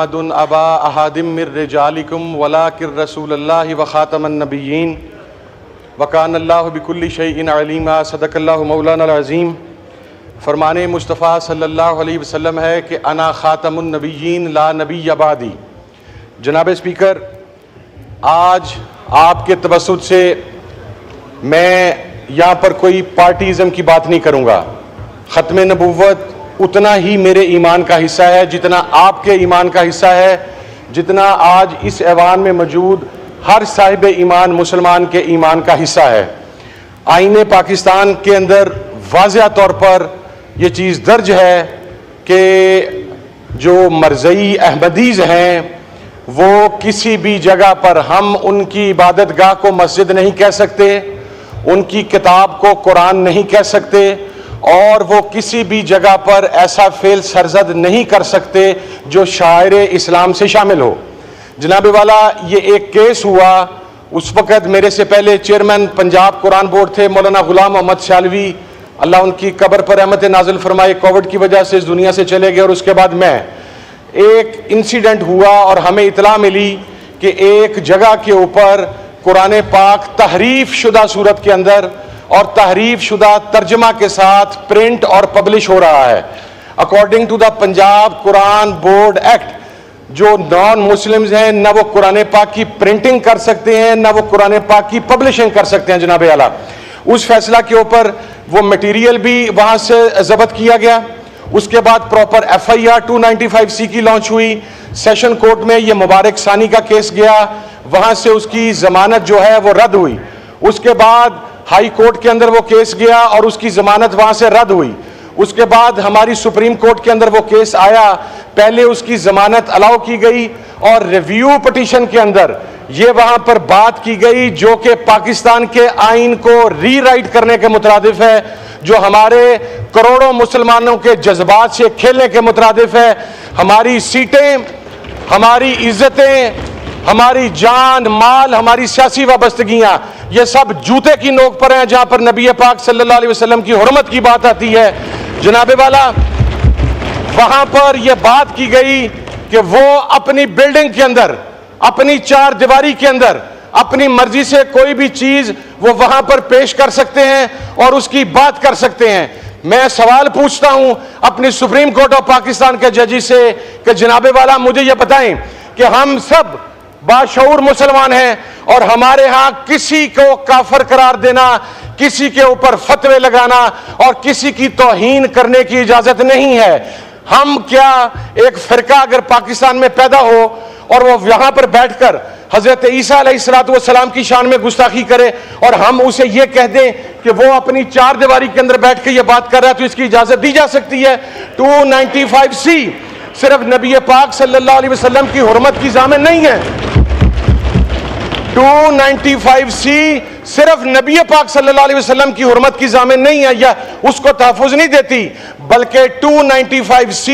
मुहम्मदुन अबा अहादिम मिर रिजालिकुम वलाकिर रसूलुल्लाहि व खातमन नबिय्यीन व कानल्लाहु बिकुल्लि शैइन अलीमा। सदकल्लाहु मौलाना अज़ीम। फरमाने मुस्तफ़ा सल्लल्लाहु अलैहि वसल्लम है कि अना खातमुन नबिय्यीन ला नबी अबादी। जनाब स्पीकर, आज आपके तवस्सुत से मैं यहाँ पर कोई पार्टीज़म की बात नहीं करूँगा। ख़त्म नबुव्वत उतना ही मेरे ईमान का हिस्सा है जितना आपके ईमान का हिस्सा है, जितना आज इस ऐवान में मौजूद हर साहिब ईमान मुसलमान के ईमान का हिस्सा है। आईने पाकिस्तान के अंदर वाज़िह तौर पर यह चीज़ दर्ज है कि जो मरज़ई अहमदीज़ हैं वो किसी भी जगह पर हम उनकी इबादत गाह को मस्जिद नहीं कह सकते, उनकी किताब को कुरान नहीं कह सकते, और वो किसी भी जगह पर ऐसा फेल सरजद नहीं कर सकते जो शायर इस्लाम से शामिल हो। जनाब वाला, ये एक केस हुआ, उस वक़्त मेरे से पहले चेयरमैन पंजाब कुरान बोर्ड थे मौलाना गुलाम मोहम्मद शालवी, अल्लाह उनकी कब्र पर रहमत नाजिल फरमाए, कोविड की वजह से इस दुनिया से चले गए। और उसके बाद मैं एक इंसिडेंट हुआ और हमें इतला मिली कि एक जगह के ऊपर कुरान पाक तहरीफ शुदा सूरत के अंदर और तहरीफ शुदा तर्जमा के साथ प्रिंट और पब्लिश हो रहा है। According to the Punjab Quran board act, जो नॉन मुस्लिम्स हैं न वो कुरान पाक की प्रिंटिंग कर सकते हैं न वो कुरान पाक की पब्लिशिंग कर सकते हैं। जनाब आला, उस फैसला के ऊपर वो मटेरियल भी वहां से जब्त किया गया। उसके बाद प्रॉपर FIR 295C की लॉन्च हुई। सेशन कोर्ट में ये मुबारक सानी का केस गया, वहां से उसकी जमानत जो है वो रद्द हुई। उसके बाद हाई कोर्ट के अंदर वो केस गया और उसकी जमानत वहां से रद्द हुई। उसके बाद हमारी सुप्रीम कोर्ट के अंदर वो केस आया, पहले उसकी जमानत अलाउ की गई और रिव्यू पिटीशन के अंदर ये वहां पर बात की गई जो कि पाकिस्तान के आइन को रीराइट करने के मुतरादिफ है, जो हमारे करोड़ों मुसलमानों के जज्बात से खेलने के मुतरादिफ है। हमारी सीटें, हमारी इज्जतें, हमारी जान माल, हमारी सियासी वाबस्तगियां, ये सब जूते की नोक पर हैं जहां पर नबी पाक सल्लल्लाहु अलैहि वसल्लम की हुर्मत की बात आती है। जनाबे वाला, वहां पर यह बात की गई कि वो अपनी बिल्डिंग के अंदर, अपनी चार दीवारी के अंदर अपनी मर्जी से कोई भी चीज वो वहां पर पेश कर सकते हैं और उसकी बात कर सकते हैं। मैं सवाल पूछता हूं अपनी सुप्रीम कोर्ट ऑफ पाकिस्तान के जजी से कि जनाबे वाला मुझे यह बताएं कि हम सब बाशऊर मुसलमान हैं और हमारे यहां किसी को काफिर करार देना, किसी के ऊपर फतवे लगाना और किसी की तौहीन करने की इजाजत नहीं है। हम क्या एक फिरका अगर पाकिस्तान में पैदा हो और वो यहां पर बैठकर हजरत ईसा अलैहिस्सलाम की शान में गुस्ताखी करे और हम उसे ये कह दें कि वो अपनी चार दीवारी के अंदर बैठ के ये बात कर रहा है, तो इसकी इजाजत दी जा सकती है? 295C सिर्फ नबी पाक सल्लल्लाहु अलैहि वसल्लम की हुर्मत की जामिन नहीं है। 295C सिर्फ नबी पाक सल्लल्लाहु अलैहि वसल्लम की हुर्मत की जामिन नहीं है या उसको तहफ़्फ़ुज़ नहीं देती, बल्कि 295C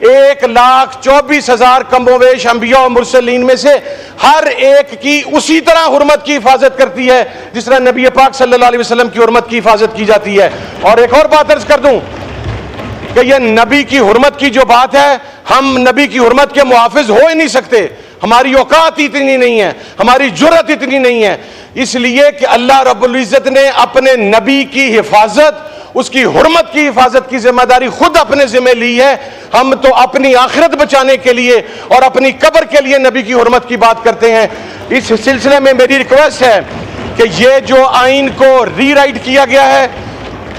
1,24,000 कमोवेश अंबिया और मुरसलीन में से हर एक की उसी तरह हुर्मत की हिफाजत करती है जिस तरह नबी पाक सल्लल्लाहु अलैहि वसल्लम की हुर्मत की हिफाजत की जाती है। और एक और बात अर्ज कर दूं कि यह नबी की हुर्मत की जो बात है, हम नबी की हुर्मत के मुहाफिज हो ही नहीं सकते। हमारी औकात इतनी नहीं है, हमारी जुर्रत इतनी नहीं है, इसलिए कि अल्लाह रब्बुल इज्जत ने अपने नबी की हिफाजत, उसकी हुर्मत की हिफाजत की जिम्मेदारी खुद अपने जिम्मे ली है। हम तो अपनी आखिरत बचाने के लिए और अपनी कब्र के लिए नबी की हुर्मत की बात करते हैं। इस सिलसिले में मेरी रिक्वेस्ट है कि ये जो आइन को रीराइट किया गया है,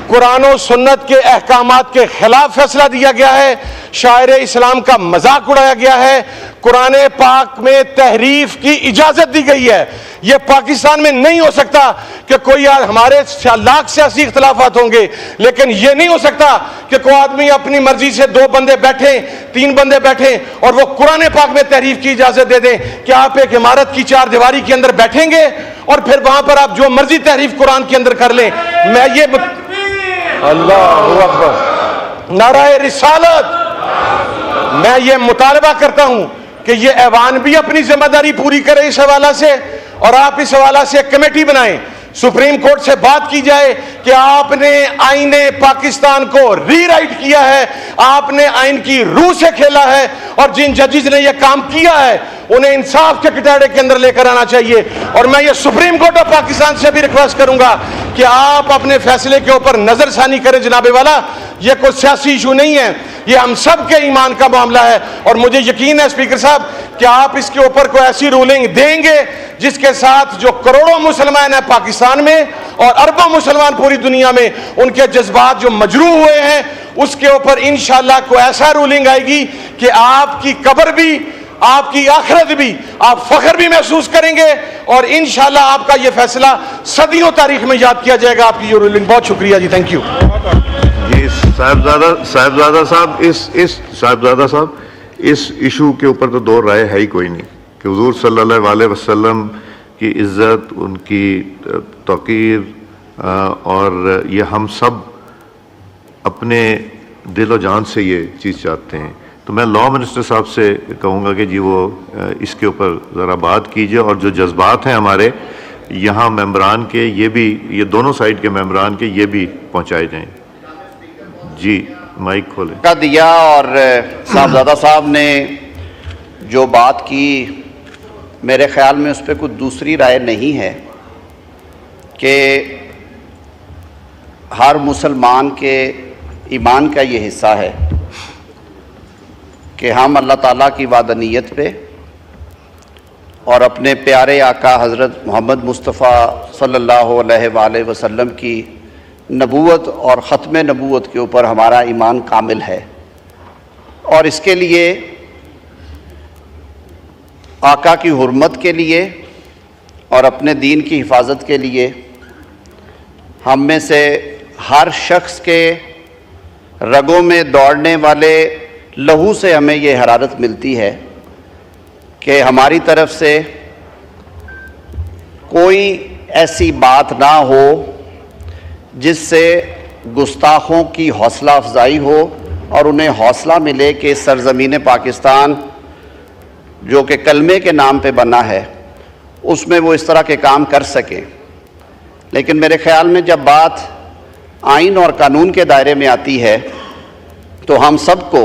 कुरान और सुन्नत के अहकामात के खिलाफ फैसला दिया गया है, शायर इस्लाम का मजाक उड़ाया गया है, कुरान पाक में तहरीफ की इजाजत दी गई है। यह पाकिस्तान में नहीं हो सकता कि कोई हमारे लाख सियासी इख्तलाफात होंगे, लेकिन यह नहीं हो सकता कि कोई आदमी अपनी मर्जी से 2 बंदे बैठे, 3 बंदे बैठे और वो कुरान पाक में तहरीफ की इजाजत दे दें कि आप एक इमारत की चार दीवारी के अंदर बैठेंगे और फिर वहां पर आप जो मर्जी तहरीफ कुरान के अंदर कर लें। मैं ये अल्लाहु अकबर, नाराए रिसालत, मैं ये मुतालबा करता हूं कि ये ऐवान भी अपनी जिम्मेदारी पूरी करे इस हवाला से, और आप इस हवाला से एक कमेटी बनाएं सुप्रीम कोर्ट से बात की जाए कि आपने आईने पाकिस्तान को रीराइट किया है, आपने आइन की रूह से खेला है, और जिन जजेस ने यह काम किया है उन्हें इंसाफ के कटघरे के अंदर लेकर आना चाहिए। और मैं ये सुप्रीम कोर्ट ऑफ पाकिस्तान से भी रिक्वेस्ट करूंगा कि आप अपने फैसले के ऊपर नजरसानी करें जनाबे वाला। यह कोई सियासी इशू नहीं है, यह हम सब के ईमान का मामला है। और मुझे यकीन है स्पीकर साहब कि आप इसके ऊपर कोई ऐसी रूलिंग देंगे जिसके साथ जो करोड़ों मुसलमान हैं पाकिस्तान में और अरबों मुसलमान पूरी दुनिया में, उनके जज्बात जो मजरूह हुए हैं, उसके ऊपर इंशाअल्लाह कोई ऐसा रूलिंग आएगी कि आपकी कब्र भी, आपकी आखिरत भी, आप फख्र भी महसूस करेंगे, और इंशाअल्लाह आपका यह फैसला सदियों तारीख में याद किया जाएगा। आपकी ये रूलिंग, बहुत शुक्रिया जी, थैंक यू जी। साहिबजादा साहब, इस इशू के ऊपर तो दो राय है ही कोई नहीं कि हुजूर सल्लल्लाहु अलैहि वसल्लम की इज़्ज़त, उनकी तौक़ीर, और ये हम सब अपने दिलो जान से ये चीज़ चाहते हैं। तो मैं लॉ मिनिस्टर साहब से कहूँगा कि जी वो इसके ऊपर ज़रा बात कीजिए, और जो जज्बात हैं हमारे यहाँ मेंबरान के, ये भी, ये दोनों साइड के मेंबरान के, ये भी पहुँचाए जाएँ। जी माइक खोलें। का दिया, और साहबजादा साहब ने जो बात की, मेरे ख्याल में उस पर कुछ दूसरी राय नहीं है कि हर मुसलमान के ईमान का ये हिस्सा है कि हम अल्लाह ताला की वादनीयत पे और अपने प्यारे आका हज़रत मोहम्मद मुस्तफ़ा सल्लल्लाहु अलैहि वसल्लम की नबूवत और ख़त्म नबूवत के ऊपर हमारा ईमान कामिल है। और इसके लिए आका की हुर्मत के लिए और अपने दीन की हिफाजत के लिए हम में से हर शख्स के रगों में दौड़ने वाले लहू से हमें ये हरारत मिलती है कि हमारी तरफ से कोई ऐसी बात ना हो जिससे गुस्ताखों की हौसला अफजाई हो और उन्हें हौसला मिले कि सरज़मीन पाकिस्तान जो कि कलमे के नाम पे बना है उसमें वो इस तरह के काम कर सकें। लेकिन मेरे ख़्याल में जब बात आइन और कानून के दायरे में आती है तो हम सबको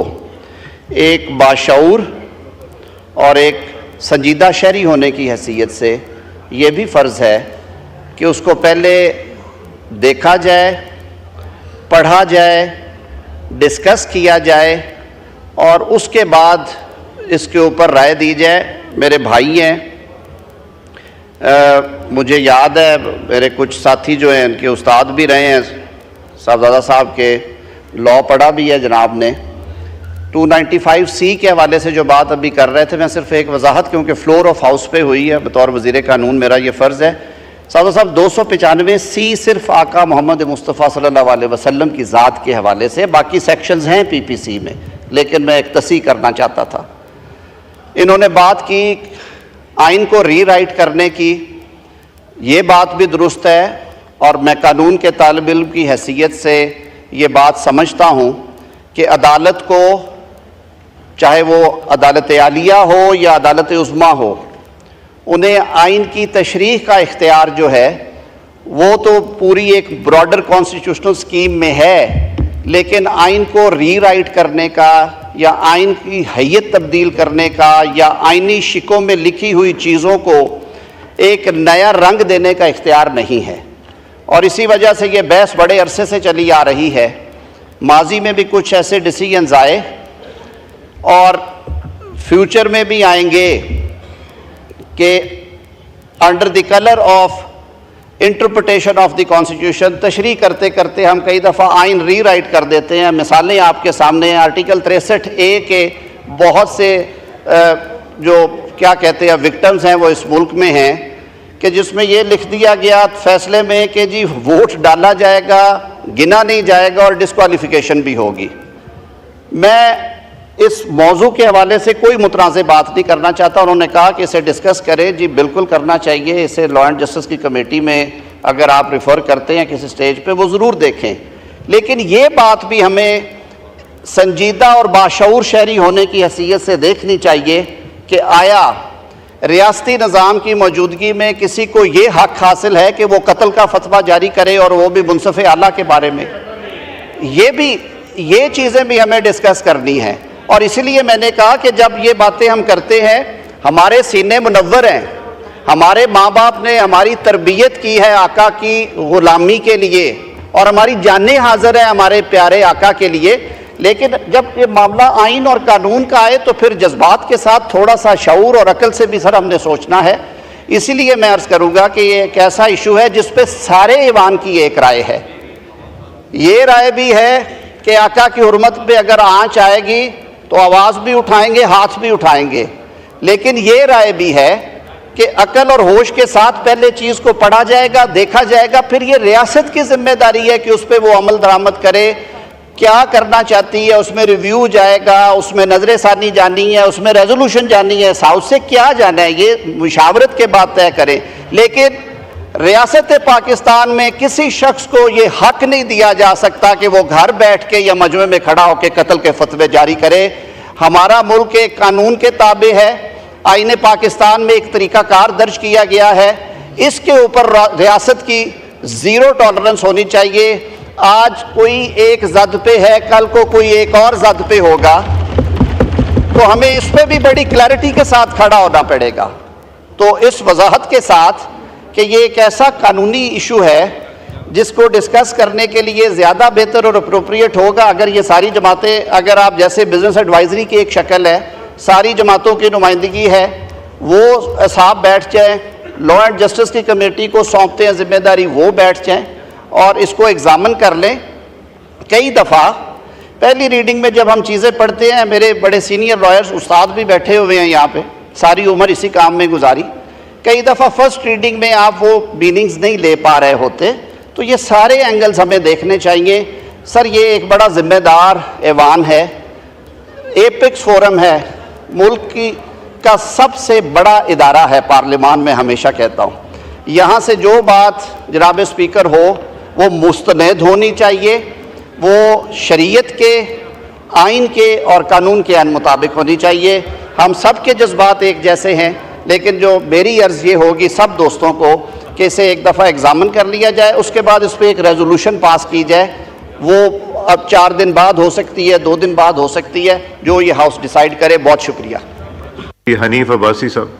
एक बाशऊर और एक संजीदा शहरी होने की हैसियत से ये भी फ़र्ज़ है कि उसको पहले देखा जाए, पढ़ा जाए, डिस्कस किया जाए और उसके बाद इसके ऊपर राय दी जाए। मेरे भाई हैं, मुझे याद है मेरे कुछ साथी जो हैं उनके उस्ताद भी रहे हैं, साहबजादा साहब के लॉ पढ़ा भी है जनाब ने। 295C के हवाले से जो बात अभी कर रहे थे, मैं सिर्फ एक वजाहत, क्योंकि फ्लोर ऑफ हाउस पे हुई है, बतौर वज़ीर कानून मेरा ये फ़र्ज़ है। साहब 295C सिर्फ आका मोहम्मद मुस्तफ़ा सल्लल्लाहु अलैहि वसल्लम की ज़ात के हवाले से, बाकी सेक्शंस हैं PPC में, लेकिन मैं एक तस्सीह करना चाहता था। इन्होंने बात की आइन को रीराइट करने की, ये बात भी दुरुस्त है और मैं कानून के तालिब इल्म की हैसियत से ये बात समझता हूँ कि अदालत को, चाहे वो अदालत आलिया हो या अदालत उज़्मा हो, उन्हें आइन की तशरीह का इख्तियार जो है वो तो पूरी एक ब्रॉडर कॉन्स्टिट्यूशनल स्कीम में है, लेकिन आइन को रीराइट करने का या आइन की हैयत तब्दील करने का या आइनी शिकों में लिखी हुई चीज़ों को एक नया रंग देने का इख्तियार नहीं है। और इसी वजह से ये बहस बड़े अरसे से चली आ रही है। माजी में भी कुछ ऐसे डिसीजंस आए और फ्यूचर में भी आएंगे कि under the colour of interpretation of the constitution तशरीह करते करते हम कई दफ़ा आइन रीराइट कर देते हैं। मिसालें आपके सामने हैं। आर्टिकल 63A के बहुत से जो क्या कहते हैं विक्टिम्स हैं वो इस मुल्क में हैं कि जिसमें ये लिख दिया गया फैसले में कि जी वोट डाला जाएगा, गिना नहीं जाएगा और डिस्क्वालिफिकेशन भी होगी। मैं इस मौजू के हवाले से कोई मुतनाज़ बात नहीं करना चाहता। उन्होंने कहा कि इसे डिस्कस करें, जी बिल्कुल करना चाहिए। इसे लॉ एंड जस्टिस की कमेटी में अगर आप रिफ़र करते हैं किसी स्टेज पे, वो ज़रूर देखें। लेकिन ये बात भी हमें संजीदा और बाशऊर शहरी होने की हैसियत से देखनी चाहिए कि आया रियासती निज़ाम की मौजूदगी में किसी को ये हक हासिल है कि वो कत्ल का फतवा जारी करे, और वो भी मुनसिफ आला के बारे में। ये चीज़ें भी हमें डिस्कस करनी है। और इसलिए मैंने कहा कि जब ये बातें हम करते हैं, हमारे सीने मुनव्वर हैं, हमारे माँ बाप ने हमारी तरबियत की है आका की ग़ुलामी के लिए, और हमारी जानें हाजिर है हमारे प्यारे आका के लिए। लेकिन जब ये मामला आइन और कानून का आए तो फिर जज्बात के साथ थोड़ा सा शऊर और अकल से भी सर हमने सोचना है। इसीलिए मैं अर्ज़ करूँगा कि ये एक ऐसा इशू है जिस पे सारे ईवान की एक राय है। ये राय भी है कि आका की हुर्मत पे अगर आँच आएगी तो आवाज़ भी उठाएंगे, हाथ भी उठाएंगे। लेकिन ये राय भी है कि अकल और होश के साथ पहले चीज़ को पढ़ा जाएगा, देखा जाएगा, फिर ये रियासत की जिम्मेदारी है कि उस पर वो अमल दरामद करे, क्या करना चाहती है, उसमें रिव्यू जाएगा, उसमें नजर सानी जानी है, उसमें रेजोल्यूशन जानी है, साउथ से क्या जाना है, ये मुशावरत के बाद तय करें। लेकिन रियासत पाकिस्तान में किसी शख्स को ये हक नहीं दिया जा सकता कि वो घर बैठ के या मजमे में खड़ा होकर कत्ल के फतवे जारी करे। हमारा मुल्क एक कानून के ताबे है, आईने पाकिस्तान में एक तरीक़ाकार दर्ज किया गया है, इसके ऊपर रियासत की ज़ीरो टॉलरेंस होनी चाहिए। आज कोई एक जद पे है, कल को कोई एक और जद पे होगा, तो हमें इस पे भी बड़ी क्लैरिटी के साथ खड़ा होना पड़ेगा। तो इस वजाहत के साथ कि ये एक ऐसा कानूनी इशू है जिसको डिस्कस करने के लिए ज़्यादा बेहतर और अप्रोप्रिएट होगा अगर ये सारी जमातें, अगर आप जैसे बिजनेस एडवाइजरी की एक शक्ल है, सारी जमातों की नुमाइंदगी है, वो साहब बैठ जाएँ, लॉ एंड जस्टिस की कमेटी को सौंपते हैं जिम्मेदारी, वो बैठ जाएँ और इसको एग्ज़ामिन कर लें। कई दफ़ा पहली रीडिंग में जब हम चीज़ें पढ़ते हैं, मेरे बड़े सीनियर लॉयर्स उस्ताद भी बैठे हुए हैं यहाँ पे, सारी उम्र इसी काम में गुजारी, कई दफ़ा फर्स्ट रीडिंग में आप वो मीनिंग्स नहीं ले पा रहे होते। तो ये सारे एंगल्स हमें देखने चाहिए। सर ये एक बड़ा ज़िम्मेदार ऐवान है, एपेक्स फोरम है, मुल्क की का सबसे बड़ा इदारा है पार्लियामान में, हमेशा कहता हूँ। यहाँ से जो बात जनाब स्पीकर हो वो मुस्तनद होनी चाहिए, वो शरीयत के, आइन के और कानून के मुताबिक होनी चाहिए। हम सब के जज्बात एक जैसे हैं, लेकिन जो मेरी अर्ज़ ये होगी सब दोस्तों को कि इसे एक दफ़ा एग्ज़ामिन कर लिया जाए, उसके बाद इस पर एक रेजोल्यूशन पास की जाए। वो अब 4 दिन बाद हो सकती है, 2 दिन बाद हो सकती है, जो ये हाउस डिसाइड करे। बहुत शुक्रिया। हनीफ अब्बासी साहब।